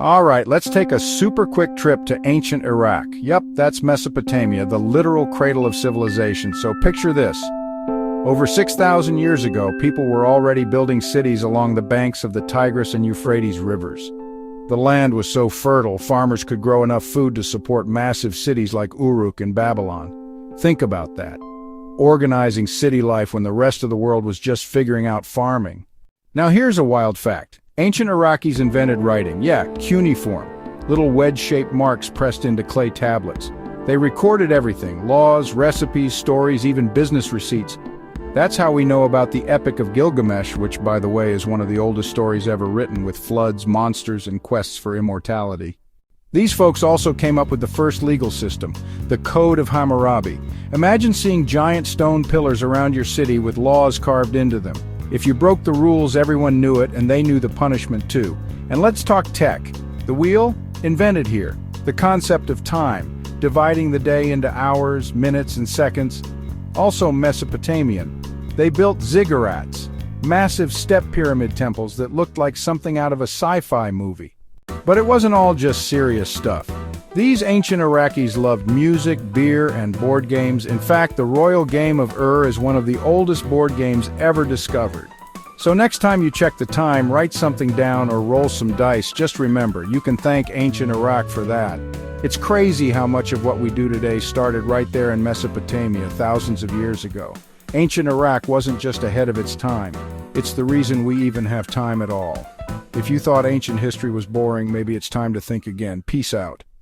All right, let's take a super quick trip to ancient Iraq. Yep, that's Mesopotamia, the literal cradle of civilization. So picture this. Over 6,000 years ago, people were already building cities along the banks of the Tigris and Euphrates rivers. The land was so fertile, farmers could grow enough food to support massive cities like Uruk in Babylon. Think about that. Organizing city life when the rest of the world was just figuring out farming. Now here's a wild fact. Ancient Iraqis invented writing. Yeah, cuneiform. Little wedge-shaped marks pressed into clay tablets. They recorded everything. Laws, recipes, stories, even business receipts. That's how we know about the Epic of Gilgamesh, which, by the way, is one of the oldest stories ever written, with floods, monsters, and quests for immortality. These folks also came up with the first legal system, the Code of Hammurabi. Imagine seeing giant stone pillars around your city with laws carved into them. If you broke the rules, everyone knew it, and they knew the punishment too. And let's talk tech. The wheel? Invented here. The concept of time, dividing the day into hours, minutes, and seconds. Also Mesopotamian. They built ziggurats, massive step pyramid temples that looked like something out of a sci-fi movie. But it wasn't all just serious stuff. These ancient Iraqis loved music, beer, and board games. In fact, the royal game of is one of the oldest board games ever discovered. So next time you check the time, write something down or roll some dice. Just remember, you can thank ancient Iraq for that. It's crazy how much of what we do today started right there in Mesopotamia thousands of years ago. Ancient Iraq wasn't just ahead of its time. It's the reason we even have time at all. If you thought ancient history was boring, maybe it's time to think again. Peace out.